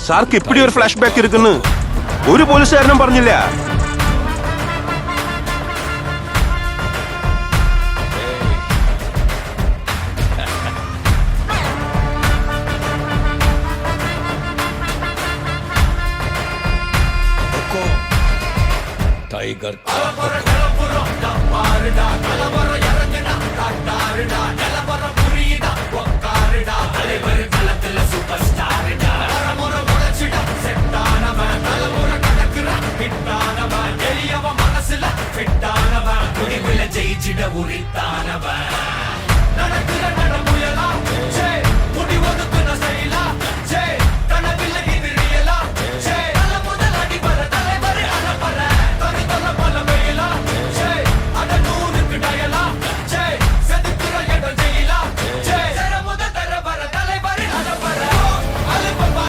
സാർക്ക് ഇപ്പിടി ഒരു flash back ഇരിക്കുന്നു ഒരു പോലീസുകാരനും പറഞ്ഞില്ല. टाइगर ஜெயிச்சிட உரித்தானவன்